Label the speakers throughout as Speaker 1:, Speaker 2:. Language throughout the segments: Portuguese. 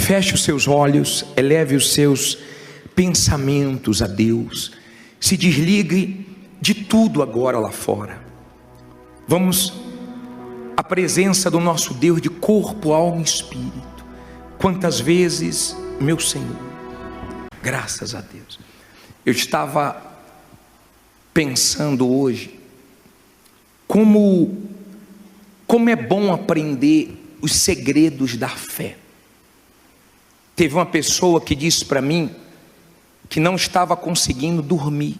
Speaker 1: Feche os seus olhos, eleve os seus pensamentos a Deus. Se desligue de tudo agora lá fora. Vamos à presença do nosso Deus de corpo, alma e espírito. Quantas vezes, meu Senhor, graças a Deus. Eu estava pensando hoje como é bom aprender os segredos da fé. Teve uma pessoa que disse para mim que não estava conseguindo dormir.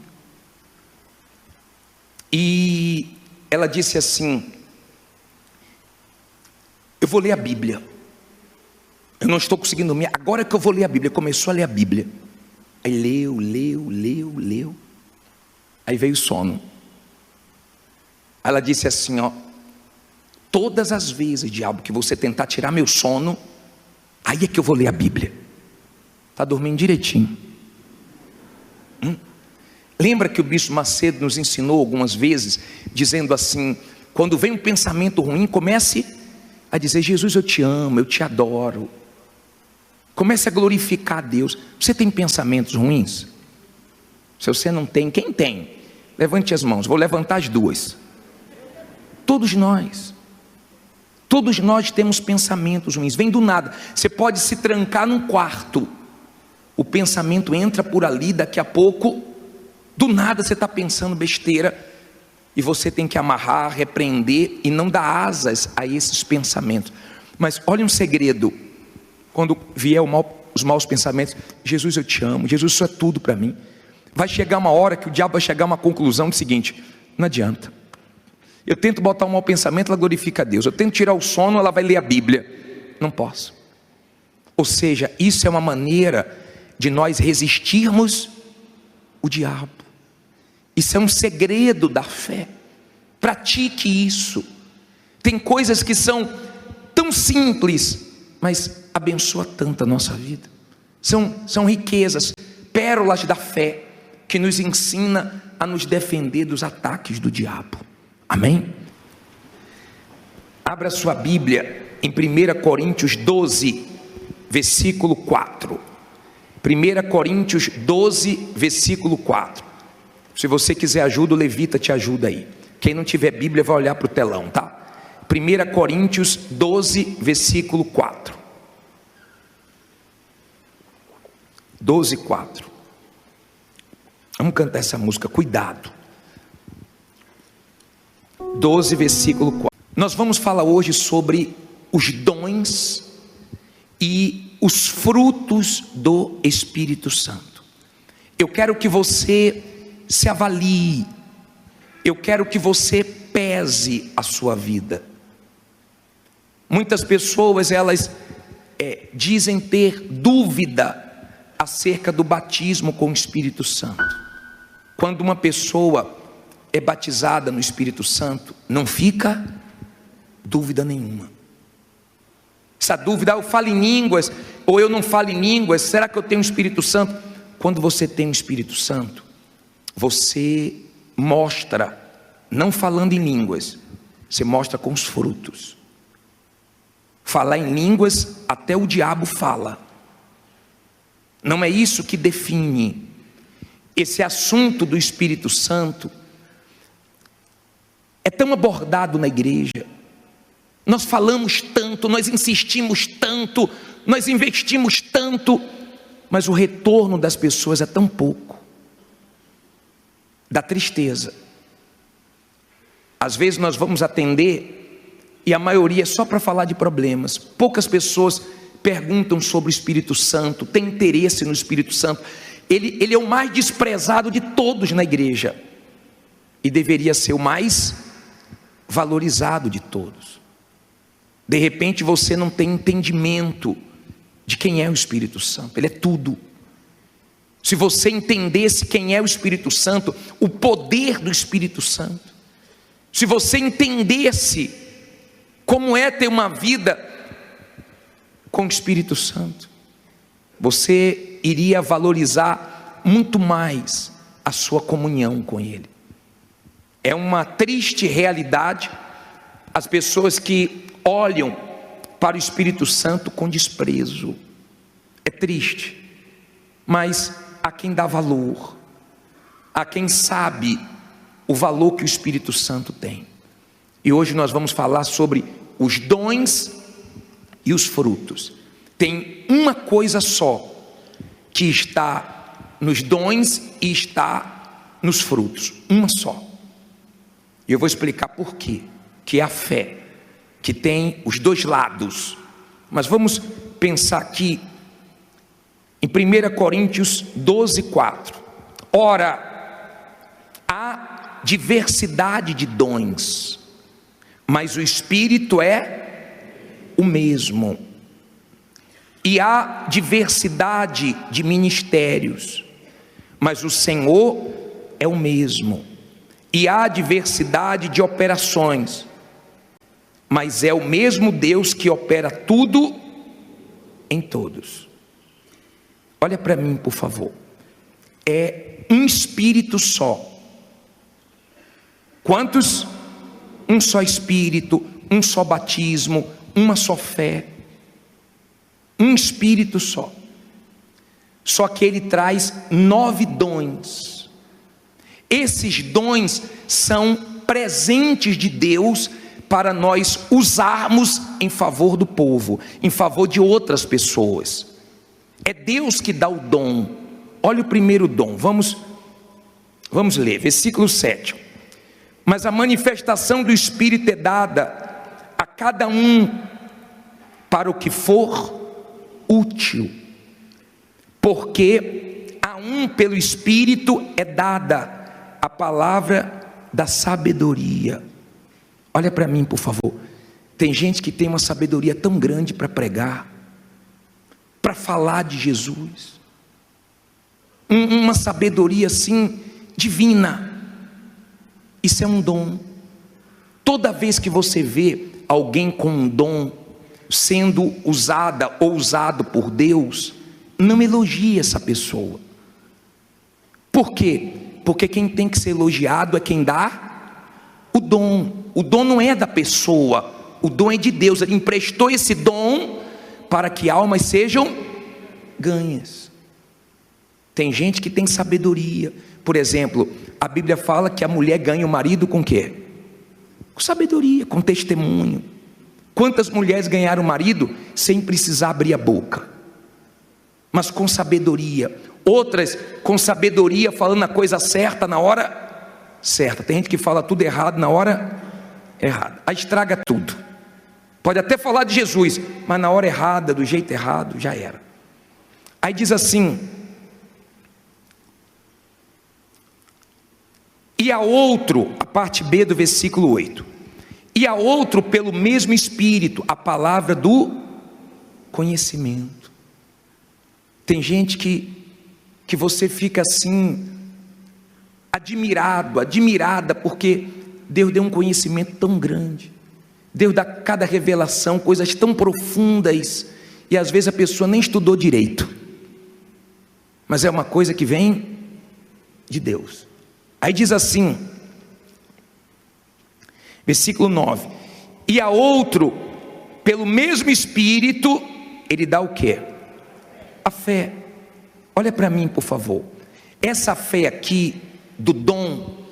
Speaker 1: E ela disse assim: eu vou ler a Bíblia. Eu não estou conseguindo dormir, agora que eu vou ler a Bíblia. Começou a ler a Bíblia. Aí leu. Aí veio o sono. Aí ela disse assim, ó: todas as vezes, diabo, que você tentar tirar meu sono, aí é que eu vou ler a Bíblia. Está dormindo direitinho. Lembra que o Bispo Macedo nos ensinou algumas vezes, dizendo assim: quando vem um pensamento ruim, comece a dizer: Jesus, eu te amo, eu te adoro. Comece a glorificar a Deus. Você tem pensamentos ruins? Se você não tem, quem tem? Levante as mãos, vou levantar as duas. Todos nós temos pensamentos ruins, vem do nada. Você pode se trancar num quarto, o pensamento entra por ali, daqui a pouco, do nada você está pensando besteira, e você tem que amarrar, repreender, e não dar asas a esses pensamentos. Mas olha um segredo, quando vier os maus pensamentos: Jesus, eu te amo, Jesus, isso é tudo para mim. Vai chegar uma hora que o diabo vai chegar a uma conclusão do seguinte: não adianta. Eu tento botar um mau pensamento, ela glorifica a Deus. Eu tento tirar o sono, ela vai ler a Bíblia. Não posso. Ou seja, isso é uma maneira de nós resistirmos o diabo. Isso é um segredo da fé. Pratique isso. Tem coisas que são tão simples, mas abençoa tanto a nossa vida. São riquezas, pérolas da fé, que nos ensina a nos defender dos ataques do diabo. Amém? Abra sua Bíblia em 1 Coríntios 12, versículo 4. 1 Coríntios 12, versículo 4. Se você quiser ajuda, o Levita te ajuda aí. Quem não tiver Bíblia vai olhar para o telão, tá? 1 Coríntios 12, versículo 4. 12, 4. Vamos cantar essa música, cuidado. 12, versículo 4. Nós vamos falar hoje sobre os dons e os frutos do Espírito Santo. Eu quero que você se avalie. Eu quero que você pese a sua vida. Muitas pessoas, elas dizem ter dúvida acerca do batismo com o Espírito Santo. Quando uma pessoa é batizada no Espírito Santo, não fica dúvida nenhuma. Essa dúvida: eu falo em línguas, ou eu não falo em línguas, será que eu tenho o Espírito Santo? Quando você tem o Espírito Santo, você mostra, não falando em línguas, você mostra com os frutos. Falar em línguas, até o diabo fala. Não é isso que define. Esse assunto do Espírito Santo é tão abordado na igreja. Nós falamos tanto, nós insistimos tanto, nós investimos tanto, mas o retorno das pessoas é tão pouco. Dá tristeza. Às vezes nós vamos atender e a maioria é só para falar de problemas. Poucas pessoas perguntam sobre o Espírito Santo, têm interesse no Espírito Santo. Ele é o mais desprezado de todos na igreja e deveria ser o mais valorizado de todos. De repente você não tem entendimento de quem é o Espírito Santo. Ele é tudo. Se você entendesse quem é o Espírito Santo, o poder do Espírito Santo, se você entendesse como é ter uma vida com o Espírito Santo, você iria valorizar muito mais a sua comunhão com Ele. É uma triste realidade as pessoas que olham para o Espírito Santo com desprezo. É triste, mas há quem dá valor, há quem sabe o valor que o Espírito Santo tem. E hoje nós vamos falar sobre os dons e os frutos. Tem uma coisa só que está nos dons e está nos frutos, uma só. E eu vou explicar por quê, que é a fé, que tem os dois lados. Mas vamos pensar aqui em 1 Coríntios 12, 4. Ora, há diversidade de dons, mas o Espírito é o mesmo. E há diversidade de ministérios, mas o Senhor é o mesmo. E há diversidade de operações, mas é o mesmo Deus que opera tudo em todos. Olha para mim, por favor. É um Espírito só. Quantos? Um só Espírito, um só batismo, uma só fé. Um Espírito só. Só que Ele traz 9 dons. Esses dons são presentes de Deus para nós usarmos em favor do povo, em favor de outras pessoas. É Deus que dá o dom. Olha o primeiro dom, vamos ler, versículo 7. Mas a manifestação do Espírito é dada a cada um para o que for útil, porque a um pelo Espírito é dada a palavra da sabedoria. Olha para mim, por favor. Tem gente que tem uma sabedoria tão grande para pregar, para falar de Jesus, uma sabedoria assim divina. Isso é um dom. Toda vez que você vê alguém com um dom sendo usada ou usado por Deus, não elogie essa pessoa. Por quê? Porque quem tem que ser elogiado é quem dá o dom. O dom não é da pessoa, o dom é de Deus. Ele emprestou esse dom para que almas sejam ganhas. Tem gente que tem sabedoria. Por exemplo, a Bíblia fala que a mulher ganha o marido com quê? Com sabedoria, com testemunho. Quantas mulheres ganharam o marido sem precisar abrir a boca, mas com sabedoria? Outras com sabedoria, falando a coisa certa na hora certa. Tem gente que fala tudo errado na hora errada, aí estraga tudo. Pode até falar de Jesus, mas na hora errada, do jeito errado, já era. Aí diz assim: e a outro, a parte B do versículo 8, e a outro pelo mesmo Espírito, a palavra do conhecimento. Tem gente que você fica assim, admirada, porque Deus deu um conhecimento tão grande. Deus dá cada revelação, coisas tão profundas, e às vezes a pessoa nem estudou direito, mas é uma coisa que vem de Deus. Aí diz assim, versículo 9: e a outro, pelo mesmo Espírito, Ele dá o quê? A fé. Olha para mim, por favor. Essa fé aqui, do dom,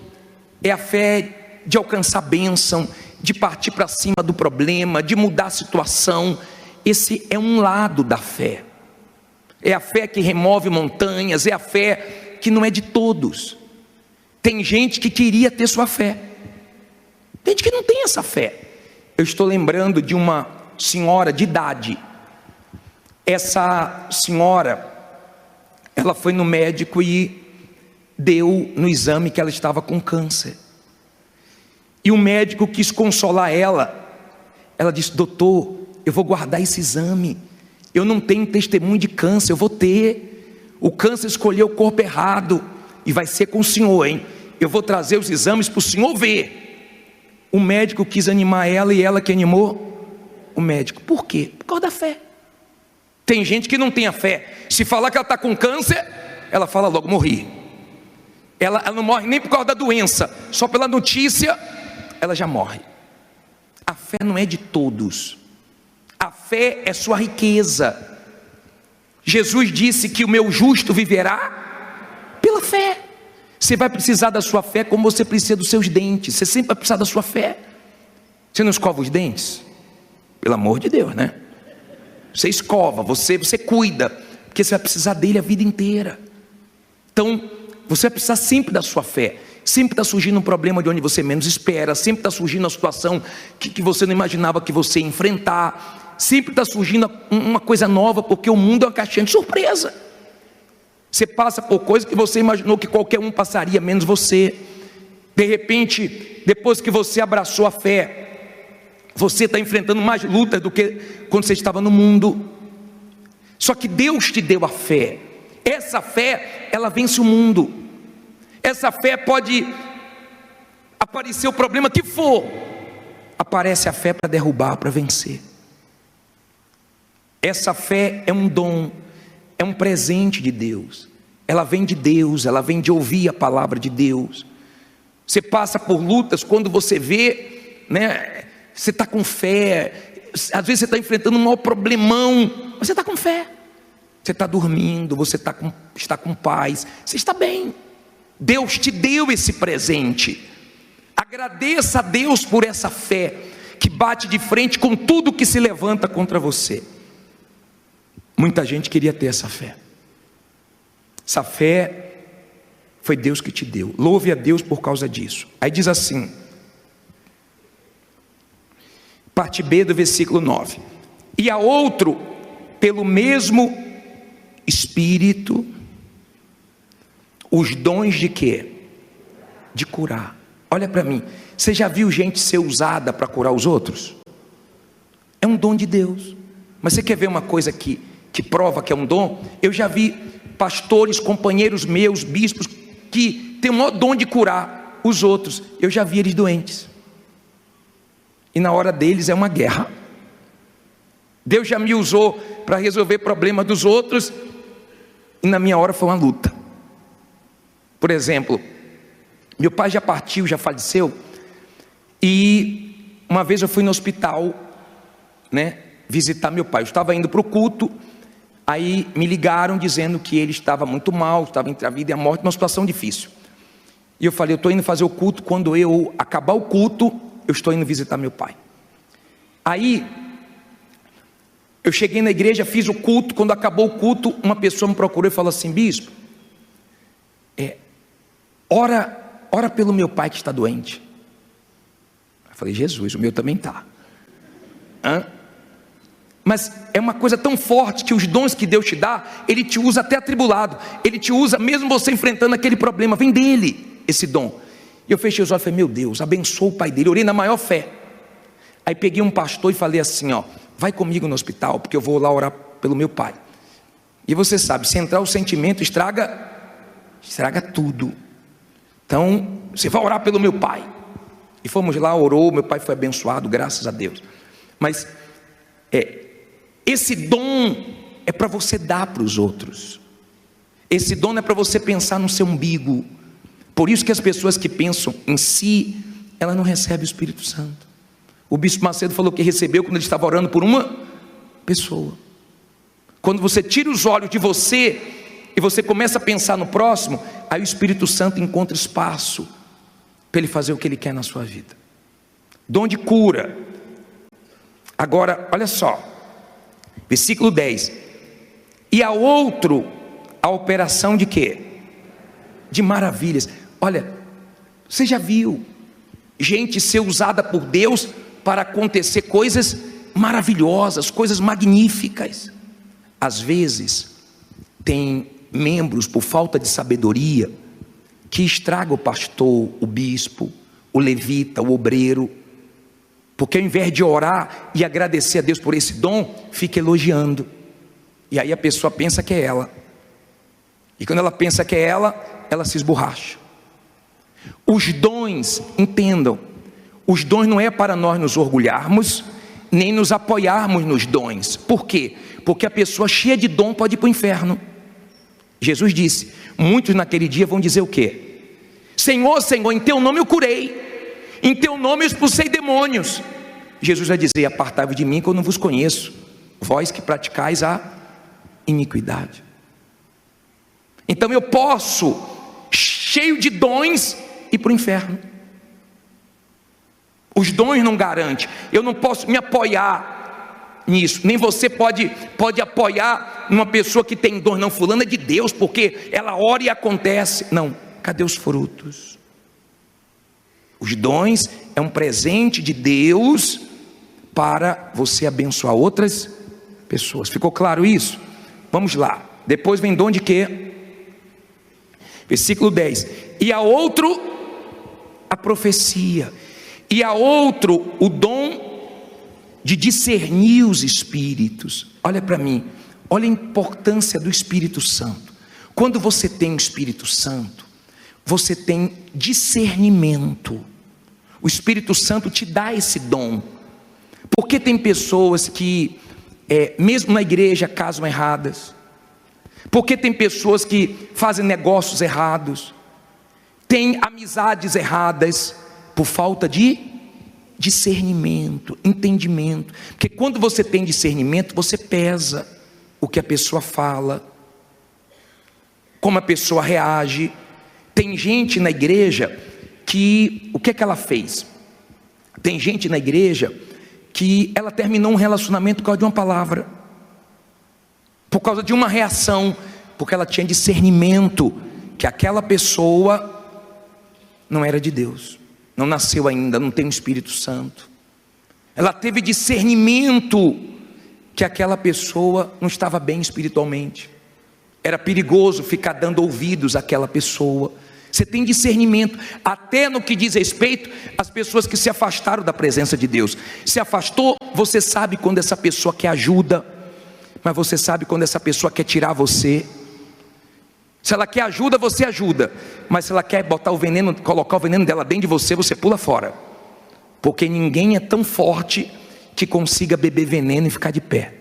Speaker 1: é a fé de alcançar bênção, de partir para cima do problema, de mudar a situação. Esse é um lado da fé. É a fé que remove montanhas, é a fé que não é de todos. Tem gente que queria ter sua fé, tem gente que não tem essa fé. Eu estou lembrando de uma senhora de idade. Essa senhora, ela foi no médico e deu no exame que ela estava com câncer. E o médico quis consolar ela. Ela disse: doutor, eu vou guardar esse exame, eu não tenho testemunho de câncer, eu vou ter. O câncer escolheu o corpo errado, e vai ser com o senhor, hein? Eu vou trazer os exames para o senhor ver. O médico quis animar ela, e ela que animou o médico. Por quê? Por causa da fé. Tem gente que não tem a fé. Se falar que ela está com câncer, ela fala logo: morri. Ela não morre nem por causa da doença, só pela notícia ela já morre. A fé não é de todos. A fé é sua riqueza. Jesus disse que o meu justo viverá pela fé. Você vai precisar da sua fé como você precisa dos seus dentes. Você sempre vai precisar da sua fé. Você não escova os dentes? Pelo amor de Deus, né? Você escova, você cuida, porque você vai precisar dele a vida inteira. Então, você vai precisar sempre da sua fé. Sempre está surgindo um problema de onde você menos espera. Sempre está surgindo uma situação que você não imaginava que você ia enfrentar. Sempre está surgindo uma coisa nova, porque o mundo é uma caixinha de surpresa. Você passa por coisas que você imaginou que qualquer um passaria, menos você. De repente, depois que você abraçou a fé, você está enfrentando mais lutas do que quando você estava no mundo. Só que Deus te deu a fé. Essa fé, ela vence o mundo. Essa fé pode aparecer o problema que for. Aparece a fé para derrubar, para vencer. Essa fé é um dom, é um presente de Deus. Ela vem de Deus, ela vem de ouvir a palavra de Deus. Você passa por lutas quando você vê, né? Você está com fé. Às vezes você está enfrentando um maior problemão, mas você está com fé. Você está dormindo, você está com paz, você está bem. Deus te deu esse presente. Agradeça a Deus por essa fé que bate de frente com tudo que se levanta contra você. Muita gente queria ter essa fé. Essa fé foi Deus que te deu. Louve a Deus por causa disso. Aí diz assim, parte B do versículo 9: e a outro, pelo mesmo Espírito, os dons de quê? De curar. Olha para mim, você já viu gente ser usada para curar os outros? É um dom de Deus. Mas você quer ver uma coisa que prova que é um dom? Eu já vi pastores, companheiros meus, bispos, que tem o maior dom de curar os outros. Eu já vi eles doentes, e na hora deles é uma guerra. Deus já me usou para resolver problemas dos outros, e na minha hora foi uma luta. Por exemplo, meu pai já partiu, já faleceu, e uma vez eu fui no hospital, né, visitar meu pai. Eu estava indo para o culto, aí me ligaram dizendo que ele estava muito mal, estava entre a vida e a morte, uma situação difícil. E eu falei, eu estou indo fazer o culto, quando eu acabar o culto, eu estou indo visitar meu pai. Aí, eu cheguei na igreja, fiz o culto. Quando acabou o culto, uma pessoa me procurou e falou assim: bispo, ora pelo meu pai que está doente. Eu falei, Jesus, o meu também está. Mas é uma coisa tão forte que os dons que Deus te dá, Ele te usa até atribulado. Ele te usa mesmo você enfrentando aquele problema. Vem dele esse dom. E eu fechei os olhos e falei, meu Deus, abençoa o pai dele. Eu orei na maior fé. Aí peguei um pastor e falei assim, vai comigo no hospital, porque eu vou lá orar pelo meu pai. E você sabe, se entrar o sentimento, estraga tudo. Então, você vai orar pelo meu pai. E fomos lá, orou, meu pai foi abençoado, graças a Deus. Mas esse dom é para você dar para os outros. Esse dom não é para você pensar no seu umbigo. Por isso que as pessoas que pensam em si, elas não recebem o Espírito Santo. O bispo Macedo falou que recebeu quando ele estava orando por uma pessoa. Quando você tira os olhos de você e você começa a pensar no próximo, aí o Espírito Santo encontra espaço para ele fazer o que ele quer na sua vida. Dom de cura. Agora, olha só, versículo 10: e a outro, a operação de quê? De maravilhas. Olha, você já viu gente ser usada por Deus para acontecer coisas maravilhosas, coisas magníficas? Às vezes, tem membros, por falta de sabedoria, que estraga o pastor, o bispo, o levita, o obreiro, porque ao invés de orar e agradecer a Deus por esse dom, fica elogiando, e aí a pessoa pensa que é ela, e quando ela pensa que é ela se esborracha. Os dons, entendam, os dons não é para nós nos orgulharmos, nem nos apoiarmos nos dons. Por quê? Porque a pessoa cheia de dom pode ir para o inferno. Jesus disse, muitos naquele dia vão dizer o quê? Senhor, Senhor, em teu nome eu curei, em teu nome eu expulsei demônios. Jesus vai dizer, apartai-vos de mim que eu não vos conheço, vós que praticais a iniquidade. Então eu posso, cheio de dons, ir para o inferno. Os dons não garantem. Eu não posso me apoiar nisso. Nem você pode apoiar numa pessoa que tem dons. Não, fulano é de Deus, porque ela ora e acontece. Não, cadê os frutos? Os dons é um presente de Deus para você abençoar outras pessoas. Ficou claro isso? Vamos lá. Depois vem dom de quê? Versículo 10. E a outro a profecia. E a outro o dom de discernir os espíritos. Olha para mim, olha a importância do Espírito Santo. Quando você tem o Espírito Santo, você tem discernimento. O Espírito Santo te dá esse dom. Porque tem pessoas que, mesmo na igreja, casam erradas. Porque tem pessoas que fazem negócios errados. Tem amizades erradas por falta de discernimento, entendimento. Porque quando você tem discernimento, você pesa o que a pessoa fala, como a pessoa reage. Tem gente na igreja que, o que é que ela fez? Tem gente na igreja que ela terminou um relacionamento por causa de uma palavra, por causa de uma reação, porque ela tinha discernimento que aquela pessoa não era de Deus, não nasceu ainda, não tem o Espírito Santo. Ela teve discernimento que aquela pessoa não estava bem espiritualmente, era perigoso ficar dando ouvidos àquela pessoa. Você tem discernimento, até no que diz respeito às pessoas que se afastaram da presença de Deus. Se afastou, você sabe quando essa pessoa quer ajuda, mas você sabe quando essa pessoa quer tirar você. Se ela quer ajuda, você ajuda, mas se ela quer botar o veneno, colocar o veneno dela dentro de você, você pula fora, porque ninguém é tão forte que consiga beber veneno e ficar de pé.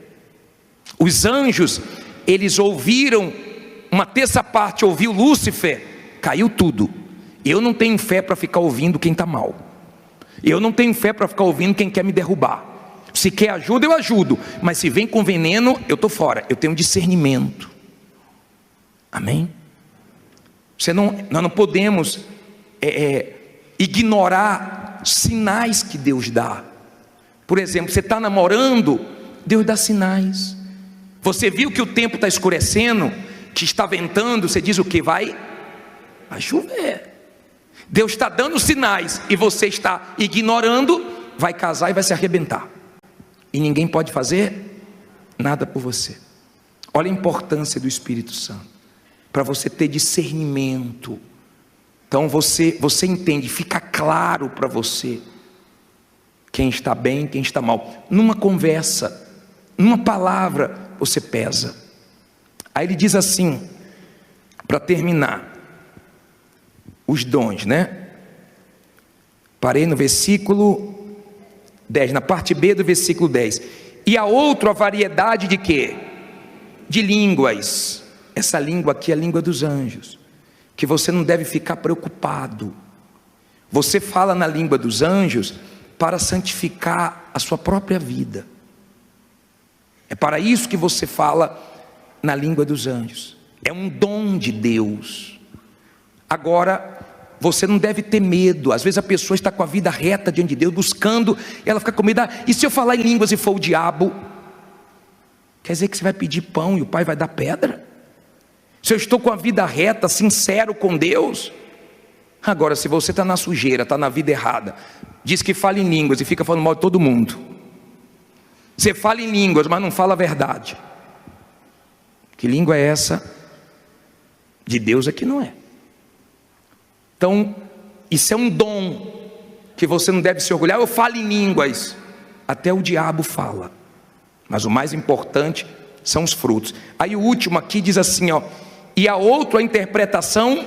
Speaker 1: Os anjos, eles ouviram, uma terça parte ouviu Lúcifer, caiu tudo. Eu não tenho fé para ficar ouvindo quem está mal. Eu não tenho fé para ficar ouvindo quem quer me derrubar. Se quer ajuda, eu ajudo, mas se vem com veneno, eu estou fora. Eu tenho discernimento. Amém? Nós não podemos ignorar sinais que Deus dá. Por exemplo, você está namorando, Deus dá sinais. Você viu que o tempo está escurecendo, que está ventando, você diz o que? Vai chover. Deus está dando sinais e você está ignorando, vai casar e vai se arrebentar. E ninguém pode fazer nada por você. Olha a importância do Espírito Santo, para você ter discernimento. Então você entende, fica claro para você quem está bem, quem está mal. Numa conversa, numa palavra, você pesa. Aí ele diz assim, para terminar, os dons, né? Parei no versículo 10, na parte B do versículo 10. E a outro a variedade de quê? De línguas. Essa língua aqui é a língua dos anjos, que você não deve ficar preocupado. Você fala na língua dos anjos para santificar a sua própria vida. É para isso que você fala na língua dos anjos. É um dom de Deus. Agora, você não deve ter medo. Às vezes a pessoa está com a vida reta diante de Deus, buscando, e ela fica com medo. E se eu falar em línguas e for o diabo? Quer dizer que você vai pedir pão e o pai vai dar pedra? Se eu estou com a vida reta, sincero com Deus? Agora, se você está na sujeira, está na vida errada, diz que fala em línguas e fica falando mal de todo mundo. Você fala em línguas, mas não fala a verdade. Que língua é essa? De Deus é que não é. Então, isso é um dom que você não deve se orgulhar. Eu falo em línguas, até o diabo fala, mas o mais importante são os frutos. Aí o último aqui diz assim, ó, e a outro a interpretação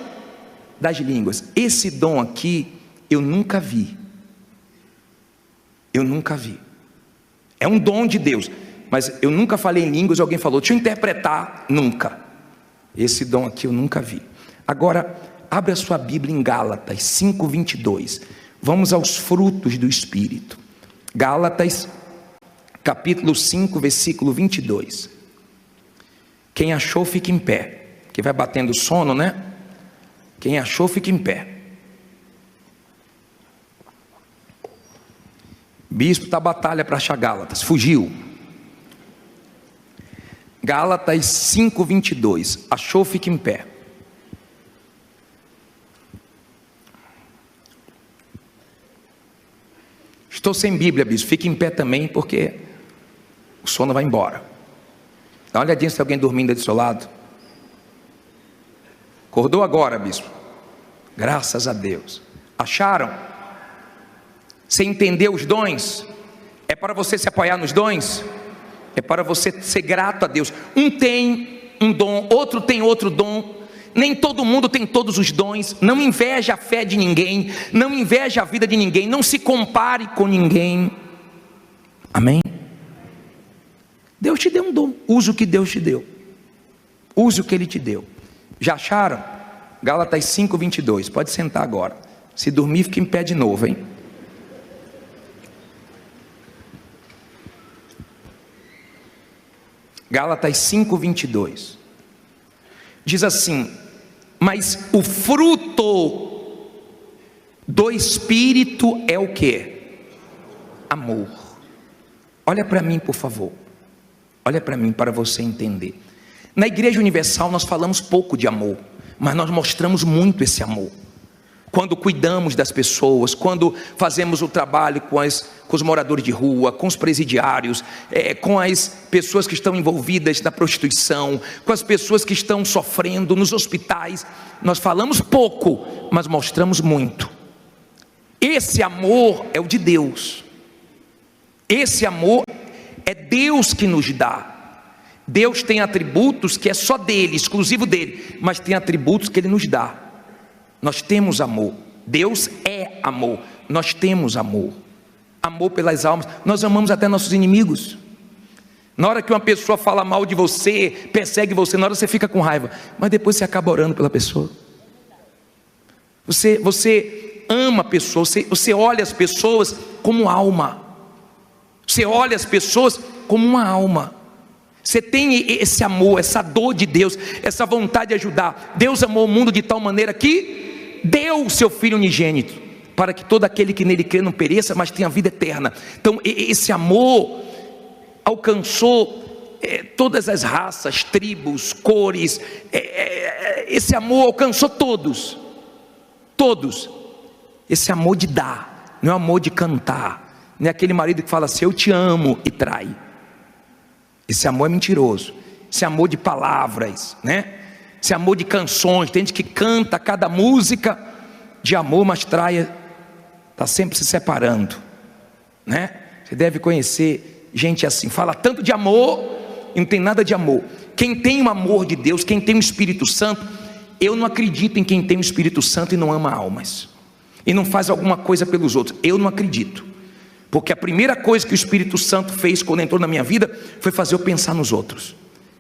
Speaker 1: das línguas. Esse dom aqui eu nunca vi. Eu nunca vi. É um dom de Deus, mas eu nunca falei em línguas e alguém falou, deixa eu interpretar. Nunca. Esse dom aqui eu nunca vi. Agora, abre a sua Bíblia em Gálatas 5:22. Vamos aos frutos do Espírito. Gálatas, capítulo 5, versículo 22. Quem achou, fica em pé. Que vai batendo sono, né? Quem achou, fica em pé. Bispo está batalha para achar Gálatas, fugiu. Gálatas 5:22. Achou, fica em pé. Estou sem Bíblia, bispo. Fique em pé também, porque o sono vai embora. Dá uma olhadinha se tem alguém dormindo aí do seu lado. Acordou agora, bispo? Graças a Deus. Acharam? Você entendeu os dons? É para você se apoiar nos dons? É para você ser grato a Deus. Um tem um dom, outro tem outro dom. Nem todo mundo tem todos os dons. Não inveje a fé de ninguém. Não inveje a vida de ninguém. Não se compare com ninguém. Amém? Deus te deu um dom. Use o que Deus te deu. Use o que Ele te deu. Já acharam? Gálatas 5:22. Pode sentar agora. Se dormir, fica em pé de novo, hein? Gálatas 5:22. Diz assim: mas o fruto do Espírito é o quê? Amor. Olha para mim, por favor. Olha para mim, para você entender. Na Igreja Universal nós falamos pouco de amor, mas nós mostramos muito esse amor. Quando cuidamos das pessoas, quando fazemos o trabalho com os moradores de rua, com os presidiários, com as pessoas que estão envolvidas na prostituição, com as pessoas que estão sofrendo nos hospitais, nós falamos pouco, mas mostramos muito. Esse amor é o de Deus. Esse amor é Deus que nos dá. Deus tem atributos que é só dele, exclusivo dele, mas tem atributos que ele nos dá. Nós temos amor. Deus é amor. Nós temos amor. Amor pelas almas. Nós amamos até nossos inimigos. Na hora que uma pessoa fala mal de você, persegue você, na hora você fica com raiva, mas depois você acaba orando pela pessoa. Você ama a pessoa, você olha as pessoas como alma. Você olha as pessoas como uma alma. Você tem esse amor, essa dor de Deus, essa vontade de ajudar. Deus amou o mundo de tal maneira que deu o seu Filho unigênito, para que todo aquele que nele crê não pereça, mas tenha vida eterna. Então esse amor alcançou todas as raças, tribos, cores. Esse amor alcançou todos. Todos. Esse amor de dar, não é amor de cantar. Não é aquele marido que fala assim, eu te amo, e trai. Esse amor é mentiroso. Esse amor de palavras, né? Esse amor de canções. Tem gente que canta cada música de amor, mas trai, está sempre se separando, né? Você deve conhecer gente assim, fala tanto de amor e não tem nada de amor. Quem tem o amor de Deus, quem tem o Espírito Santo, eu não acredito em quem tem o Espírito Santo e não ama almas, e não faz alguma coisa pelos outros. Eu não acredito. Porque a primeira coisa que o Espírito Santo fez quando entrou na minha vida foi fazer eu pensar nos outros.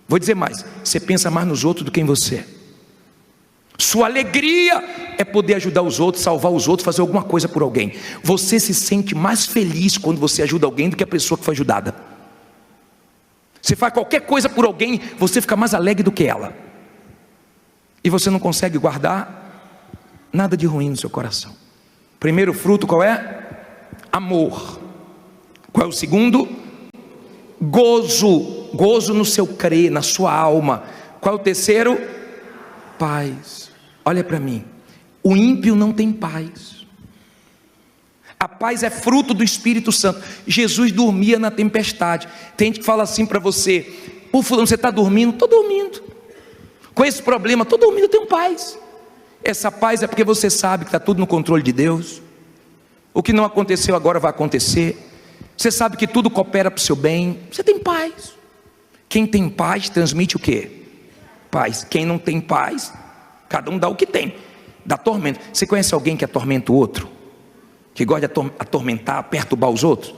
Speaker 1: Vou dizer mais, você pensa mais nos outros do que em você. Sua alegria é poder ajudar os outros, salvar os outros, fazer alguma coisa por alguém. Você se sente mais feliz quando você ajuda alguém do que a pessoa que foi ajudada. Você faz qualquer coisa por alguém, você fica mais alegre do que ela. E você não consegue guardar nada de ruim no seu coração. Primeiro fruto qual é? Amor. Qual é o segundo? Gozo. Gozo no seu crer, na sua alma. Qual é o terceiro? Paz. Olha para mim. O ímpio não tem paz. A paz é fruto do Espírito Santo. Jesus dormia na tempestade. Tem gente que fala assim para você: pô, fulano, você está dormindo? Estou dormindo. Com esse problema, estou dormindo, eu tenho paz. Essa paz é porque você sabe que está tudo no controle de Deus. O que não aconteceu agora vai acontecer. Você sabe que tudo coopera para o seu bem. Você tem paz. Quem tem paz transmite o quê? Paz. Quem não tem paz, cada um dá o que tem. Dá tormento. Você conhece alguém que atormenta o outro? Que gosta de atormentar, perturbar os outros?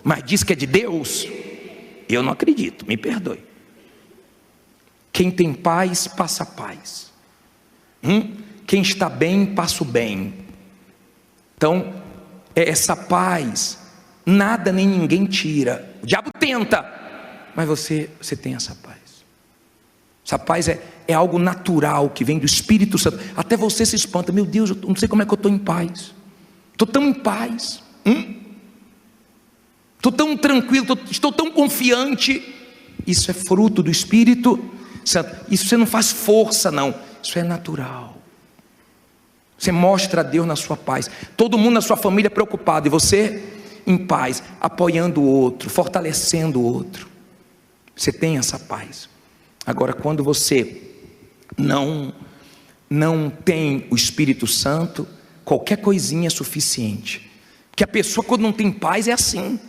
Speaker 1: Mas diz que é de Deus? Eu não acredito, me perdoe. Quem tem paz, passa paz. Quem está bem, passa o bem. Então, essa paz, nada nem ninguém tira. O diabo tenta, mas você tem essa paz. Essa paz é algo natural que vem do Espírito Santo. Até você se espanta: meu Deus, eu não sei como é que eu estou em paz. Estou tão em paz. Estou tão tranquilo, estou tão confiante. Isso é fruto do Espírito Santo. Isso você não faz força, não. Isso é natural. Você mostra a Deus na sua paz. Todo mundo na sua família preocupado, e você em paz, apoiando o outro, fortalecendo o outro. Você tem essa paz. Agora, quando você não tem o Espírito Santo, qualquer coisinha é suficiente. Porque a pessoa, quando não tem paz, é assim.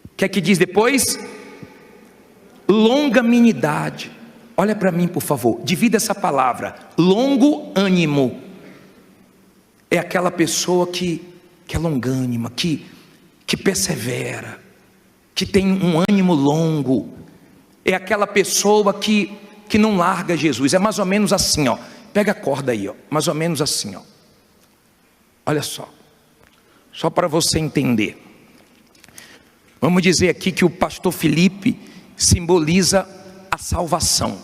Speaker 1: O que é que diz depois? Longanimidade. Olha para mim, por favor, divida essa palavra. Longo ânimo é aquela pessoa que é longânima, que persevera, que tem um ânimo longo. É aquela pessoa que não larga Jesus. É mais ou menos assim, ó. Pega a corda aí, ó. Mais ou menos assim, ó. Olha só para você entender. Vamos dizer aqui que o pastor Felipe simboliza a salvação.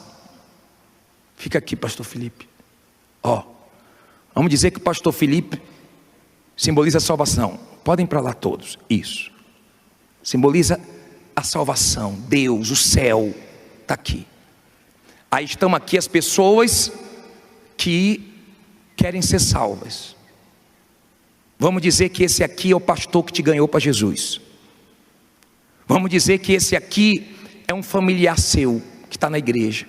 Speaker 1: Fica aqui, pastor Felipe. Ó, vamos dizer que o pastor Felipe simboliza a salvação. Podem ir para lá todos. Isso. Simboliza a salvação. Deus, o céu, está aqui. Aí estão aqui as pessoas que querem ser salvas. Vamos dizer que esse aqui é o pastor que te ganhou para Jesus. Vamos dizer que esse aqui é um familiar seu que está na igreja.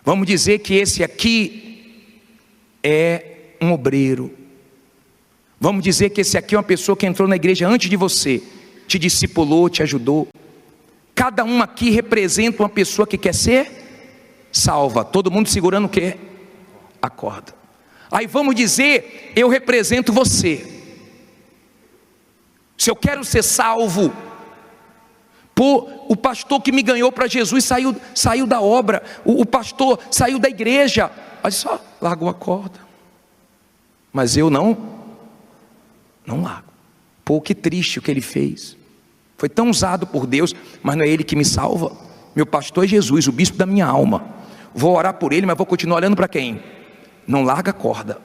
Speaker 1: Vamos dizer que esse aqui é um obreiro. Vamos dizer que esse aqui é uma pessoa que entrou na igreja antes de você, te discipulou, te ajudou. Cada um aqui representa uma pessoa que quer ser salva. Todo mundo segurando o quê? A corda. Aí vamos dizer, eu represento você. Se eu quero ser salvo, o pastor que me ganhou para Jesus saiu da obra, o pastor saiu da igreja, olha só, largou a corda. Mas eu não largo. Pô, que triste o que ele fez. Foi tão usado por Deus, mas não é ele que me salva. Meu pastor é Jesus, o bispo da minha alma. Vou orar por ele, mas vou continuar olhando para quem? Não larga a corda.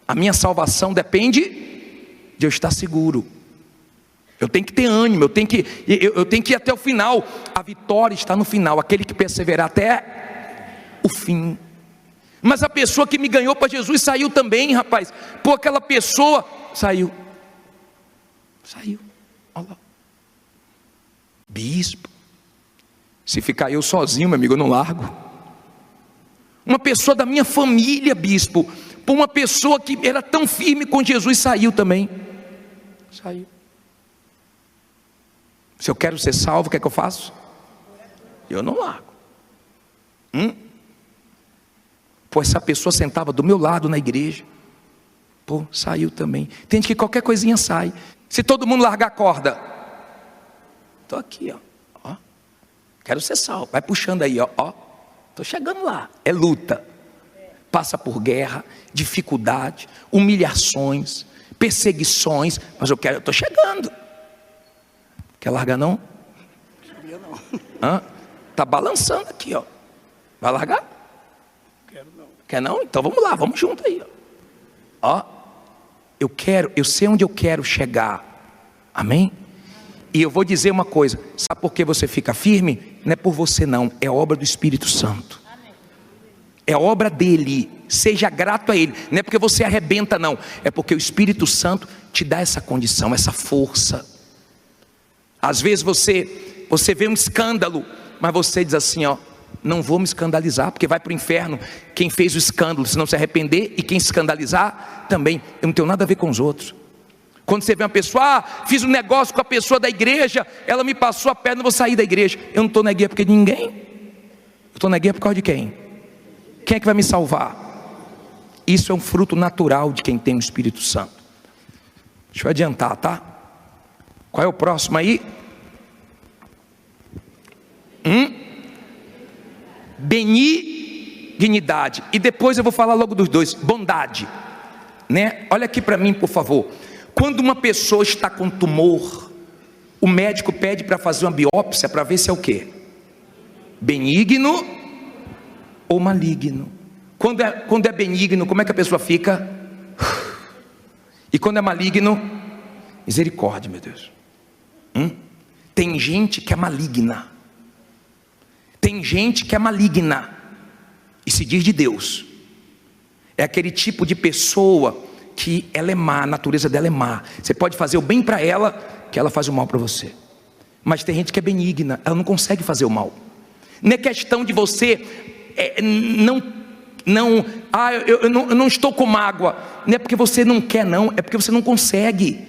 Speaker 1: A minha salvação depende de eu estar seguro. Eu tenho que ter ânimo, eu tenho que ir até o final. A vitória está no final, aquele que perseverar até o fim. Mas a pessoa que me ganhou para Jesus saiu também, rapaz. Pô, aquela pessoa saiu. Olha lá. Bispo, se ficar eu sozinho, meu amigo, eu não largo. Uma pessoa da minha família, bispo, por uma pessoa que era tão firme com Jesus, saiu também. Saiu. Se eu quero ser salvo, o que é que eu faço? Eu não largo. Pô, essa pessoa sentava do meu lado na igreja. Pô, saiu também. Tem gente que qualquer coisinha sai. Se todo mundo largar a corda, estou aqui, ó. Quero ser salvo. Vai puxando aí, ó. Estou chegando lá. É luta. Passa por guerra, dificuldade, humilhações, perseguições. Mas eu estou chegando. Quer largar não? Não. Tá balançando aqui, ó. Vai largar?
Speaker 2: Quero não.
Speaker 1: Quer não? Então vamos lá, vamos junto aí, ó. Eu sei onde eu quero chegar. Amém? E eu vou dizer uma coisa, sabe por que você fica firme? Não é por você não, é obra do Espírito Santo. É obra dele, seja grato a ele. Não é porque você arrebenta não, é porque o Espírito Santo te dá essa condição, essa força. Às vezes você vê um escândalo, mas você diz assim, ó, não vou me escandalizar, porque vai para o inferno quem fez o escândalo, se não se arrepender, e quem se escandalizar também. Eu não tenho nada a ver com os outros. Quando você vê uma pessoa, fiz um negócio com a pessoa da igreja, ela me passou a perna, eu vou sair da igreja. Eu não estou na guerra porque de ninguém. Eu estou na guerra por causa de quem? Quem é que vai me salvar? Isso é um fruto natural de quem tem o Espírito Santo. Deixa eu adiantar, tá? Qual é o próximo aí? Benignidade. E depois eu vou falar logo dos dois. Bondade, né? Olha aqui para mim, por favor. Quando uma pessoa está com tumor, o médico pede para fazer uma biópsia para ver se é o quê? Benigno ou maligno. Quando é benigno, como é que a pessoa fica? E quando é maligno, misericórdia, meu Deus. Tem gente que é maligna. Tem gente que é maligna e se diz de Deus. É aquele tipo de pessoa que ela é má, a natureza dela é má. Você pode fazer o bem para ela, que ela faz o mal para você. Mas tem gente que é benigna, ela não consegue fazer o mal. Não é questão de você eu não estou com mágoa. Não é porque você não quer, não, é porque você não consegue.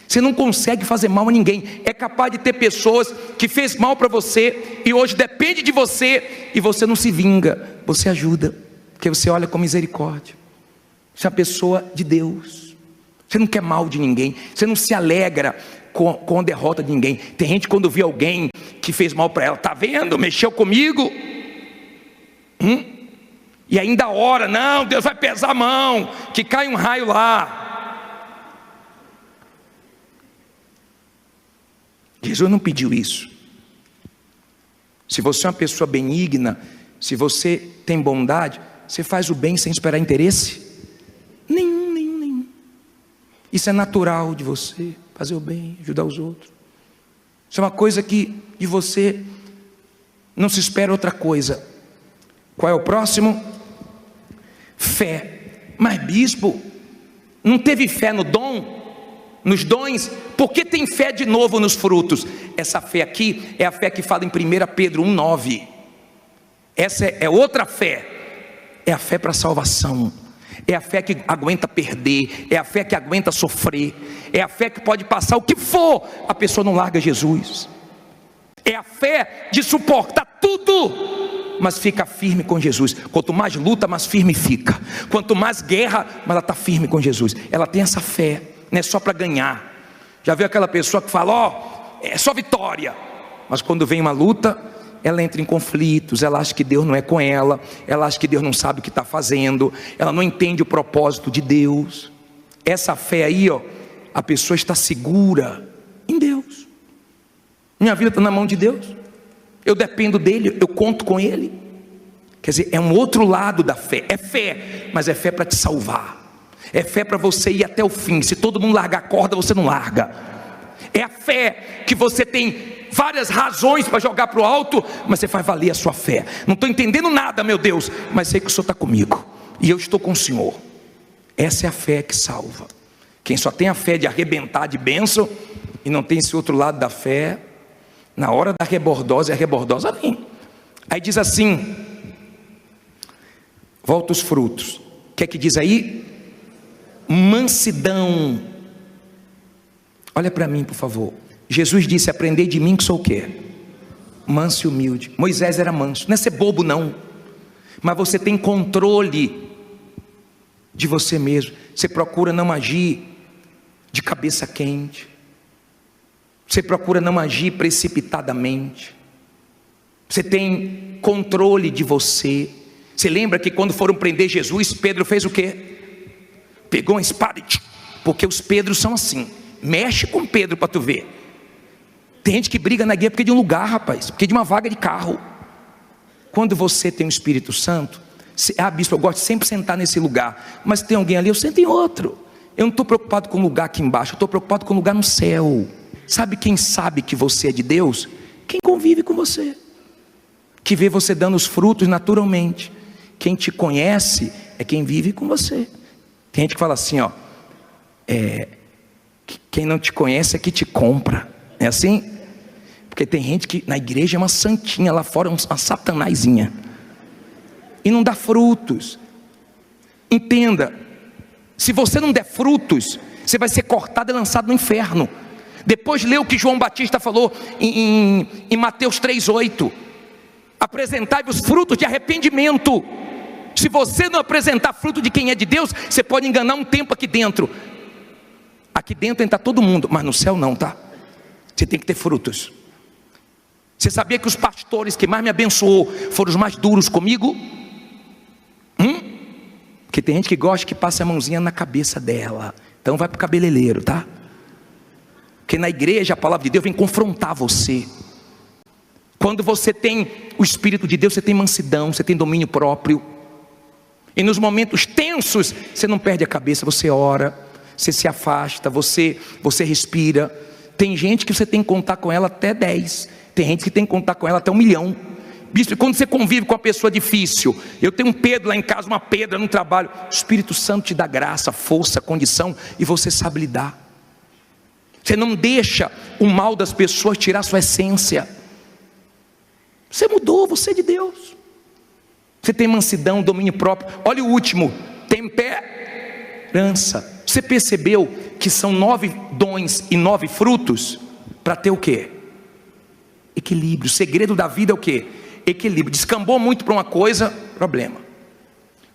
Speaker 1: Você não consegue fazer mal a ninguém. É capaz de ter pessoas que fez mal para você e hoje depende de você e você não se vinga, você ajuda, porque você olha com misericórdia. Você é uma pessoa de Deus. Você não quer mal de ninguém, você não se alegra com a derrota de ninguém. Tem gente quando vê alguém que fez mal para ela, tá vendo? Mexeu comigo. E ainda ora, não, Deus vai pesar a mão, que cai um raio lá. Jesus não pediu isso. Se você é uma pessoa benigna, se você tem bondade, você faz o bem sem esperar interesse? Nenhum. Isso é natural de você, fazer o bem, ajudar os outros. Isso é uma coisa que de você não se espera outra coisa. Qual é o próximo? Fé. Mas bispo, não teve fé no dom? Nos dons? Por que tem fé de novo nos frutos? Essa fé aqui é a fé que fala em 1 Pedro 1,9. Essa é outra fé. É a fé para a salvação. É a fé que aguenta perder. É a fé que aguenta sofrer. É a fé que pode passar o que for, a pessoa não larga Jesus. É a fé de suportar tudo, mas fica firme com Jesus. Quanto mais luta, mais firme fica. Quanto mais guerra, mas ela está firme com Jesus. Ela tem essa fé. Não é só para ganhar. Já viu aquela pessoa que fala, é só vitória, mas quando vem uma luta, ela entra em conflitos, ela acha que Deus não é com ela, ela acha que Deus não sabe o que está fazendo, ela não entende o propósito de Deus. Essa fé aí, a pessoa está segura em Deus. Minha vida está na mão de Deus, eu dependo dele, eu conto com ele. Quer dizer, é um outro lado da fé. É fé, mas é fé para te salvar. É fé para você ir até o fim. Se todo mundo largar a corda, você não larga. É a fé que você tem várias razões para jogar para o alto, mas você faz valer a sua fé. Não estou entendendo nada, meu Deus, mas sei que o Senhor está comigo e eu estou com o Senhor. Essa é a fé que salva. Quem só tem a fé de arrebentar de bênção e não tem esse outro lado da fé, na hora da rebordosa, a rebordosa vem. Aí diz assim, volta os frutos. O que é que diz aí? Mansidão. Olha para mim, por favor. Jesus disse, aprendei de mim que sou o quê? Manso e humilde. Moisés era manso. Não é ser bobo não, mas você tem controle de você mesmo. Você procura não agir de cabeça quente. Você procura não agir precipitadamente. Você tem controle de você. Você lembra que quando foram prender Jesus, Pedro fez o quê? Pegou uma espada e... Porque os Pedros são assim. Mexe com Pedro para tu ver. Tem gente que briga na guerra porque de um lugar, rapaz, porque de uma vaga de carro. Quando você tem o Espírito Santo, bispo, eu gosto de sempre sentar nesse lugar, mas tem alguém ali, eu sento em outro. Eu não estou preocupado com o lugar aqui embaixo, eu estou preocupado com o lugar no céu. Sabe quem sabe que você é de Deus? Quem convive com você, que vê você dando os frutos naturalmente. Quem te conhece é quem vive com você. Tem gente que fala assim, quem não te conhece é que te compra. É assim? Porque tem gente que na igreja é uma santinha, lá fora é uma satanazinha e não dá frutos. Entenda, se você não der frutos, você vai ser cortado e lançado no inferno. Depois lê o que João Batista falou em Mateus 3,8. Apresentai-vos frutos de arrependimento. Se você não apresentar fruto de quem é de Deus, você pode enganar um tempo aqui dentro. Aqui dentro entra todo mundo, mas no céu não, tá? Você tem que ter frutos. Você sabia que os pastores que mais me abençoou foram os mais duros comigo? Porque tem gente que gosta que passe a mãozinha na cabeça dela. Então vai para o cabeleireiro, tá? Porque na igreja a palavra de Deus vem confrontar você. Quando você tem o Espírito de Deus, você tem mansidão, você tem domínio próprio. E nos momentos tensos, você não perde a cabeça, você ora, você se afasta, você respira. Tem gente que você tem que contar com ela até 10. Tem gente que tem que contar com ela até 1 milhão. Bispo, quando você convive com uma pessoa difícil, eu tenho um Pedro lá em casa, uma Pedra no trabalho, o Espírito Santo te dá graça, força, condição, e você sabe lidar. Você não deixa o mal das pessoas tirar sua essência. Você mudou, você é de Deus. Você tem mansidão, domínio próprio. Olha o último, temperança. Você percebeu que são 9 dons e 9 frutos para ter o quê? Equilíbrio. O segredo da vida é o quê? Equilíbrio. Descambou muito para uma coisa, problema.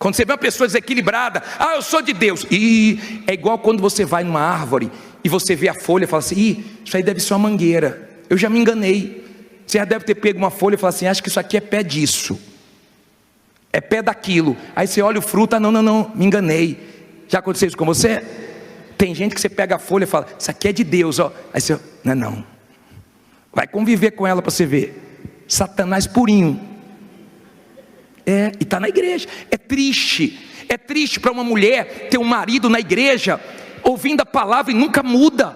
Speaker 1: Quando você vê uma pessoa desequilibrada, eu sou de Deus. E é igual quando você vai numa árvore e você vê a folha e fala assim, isso aí deve ser uma mangueira. Eu já me enganei. Você já deve ter pego uma folha e fala assim, acho que isso aqui é pé disso, é pé daquilo. Aí você olha o fruto, não, me enganei. Já aconteceu isso com você? Tem gente que você pega a folha e fala, isso aqui é de Deus, ó. Aí você, não. Vai conviver com ela para você ver. Satanás purinho. E está na igreja. É triste para uma mulher ter um marido na igreja, ouvindo a palavra e nunca muda.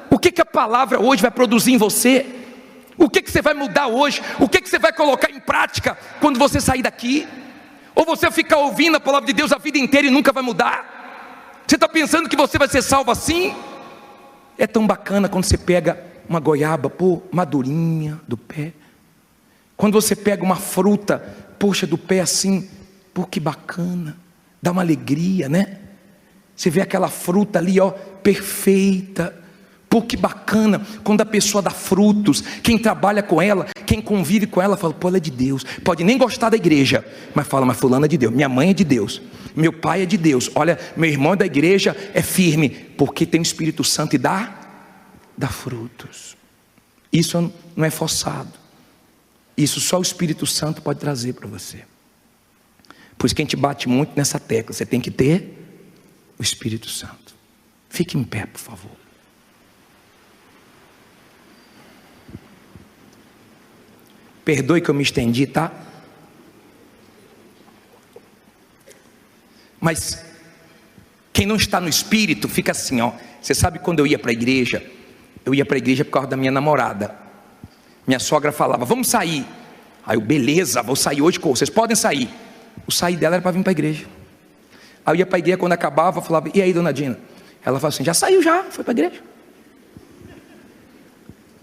Speaker 1: O que a palavra hoje vai produzir em você? O que você vai mudar hoje? O que você vai colocar em prática quando você sair daqui? Ou você ficar ouvindo a palavra de Deus a vida inteira e nunca vai mudar? Você está pensando que você vai ser salvo assim? É tão bacana quando você pega uma goiaba, madurinha do pé. Quando você pega uma fruta, poxa, do pé assim, que bacana. Dá uma alegria, né? Você vê aquela fruta ali, perfeita. Que bacana, quando a pessoa dá frutos, quem trabalha com ela, quem convive com ela, fala, ela é de Deus. Pode nem gostar da igreja, mas fala, mas fulano é de Deus, minha mãe é de Deus, meu pai é de Deus, olha, meu irmão da igreja é firme, porque tem o Espírito Santo e dá frutos. Isso não é forçado, isso só o Espírito Santo pode trazer para você. Por isso que a gente bate muito nessa tecla, você tem que ter o Espírito Santo. Fique em pé, por favor. Perdoe que eu me estendi, tá? Mas quem não está no Espírito fica assim, Você sabe quando eu ia para a igreja? Eu ia para a igreja por causa da minha namorada. Minha sogra falava, vamos sair. Aí eu, beleza, vou sair hoje com vocês, podem sair. O sair dela era para vir para a igreja. Aí eu ia para a igreja, quando acabava, eu falava, e aí, dona Dina? Ela falava assim, já saiu já, foi para a igreja.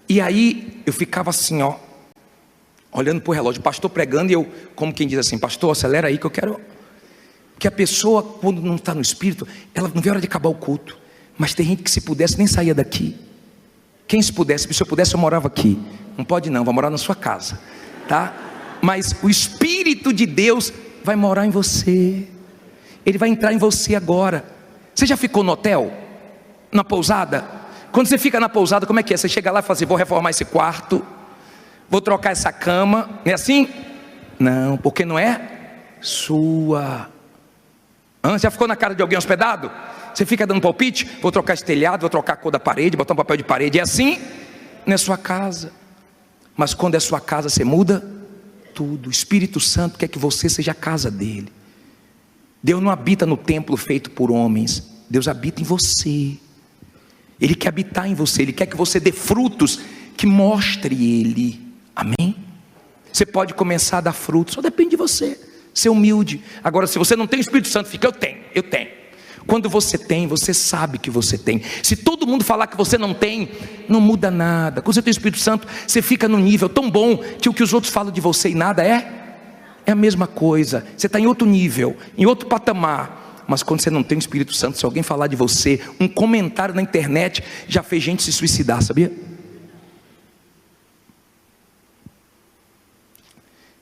Speaker 1: E aí eu ficava assim, olhando para o relógio, o pastor pregando, e eu, como quem diz assim, pastor, acelera aí que eu quero. Porque a pessoa, quando não está no Espírito, ela não vê a hora de acabar o culto. Mas tem gente que, se pudesse, nem saía daqui. Quem se eu pudesse, eu morava aqui. Não pode não, vai morar na sua casa, tá? Mas o Espírito de Deus vai morar em você. Ele vai entrar em você agora. Você já ficou no hotel? Na pousada? Quando você fica na pousada, como é que é? Você chega lá e fala assim, vou reformar esse quarto, vou trocar essa cama, não é assim? Não, porque não é sua. Já ficou na cara de alguém hospedado? Você fica dando palpite? Vou trocar esse telhado, vou trocar a cor da parede, botar um papel de parede. É assim? Não é sua casa. Mas quando é sua casa, você muda tudo. O Espírito Santo quer que você seja a casa dele. Deus não habita no templo feito por homens. Deus habita em você. Ele quer habitar em você. Ele quer que você dê frutos que mostre ele. Amém? Você pode começar a dar frutos, só depende de você. Ser humilde. Agora, se você não tem o Espírito Santo, fica, eu tenho. Quando você tem, você sabe que você tem. Se todo mundo falar que você não tem, não muda nada. Quando você tem o Espírito Santo, você fica num nível tão bom que o que os outros falam de você e nada é a mesma coisa. Você está em outro nível, em outro patamar. Mas quando você não tem o Espírito Santo, se alguém falar de você, um comentário na internet já fez gente se suicidar, sabia?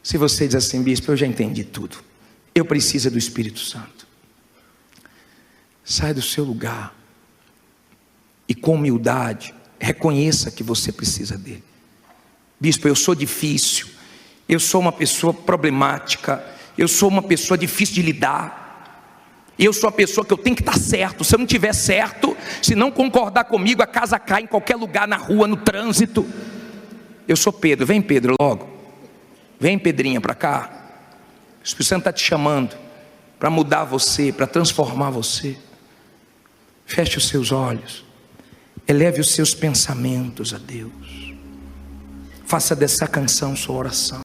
Speaker 1: Se você diz assim, bispo, eu já entendi tudo, eu preciso do Espírito Santo. Sai do seu lugar e com humildade reconheça que você precisa dele. Bispo, eu sou difícil, eu sou uma pessoa problemática, eu sou uma pessoa difícil de lidar, eu sou a pessoa que eu tenho que estar certo. Se eu não estiver certo, se não concordar comigo, a casa cai em qualquer lugar, na rua, no trânsito. Eu sou Pedro, vem Pedro logo. Vem, Pedrinha, para cá. O Espírito Santo está te chamando para mudar você, para transformar você. Feche os seus olhos. Eleve os seus pensamentos a Deus. Faça dessa canção sua oração.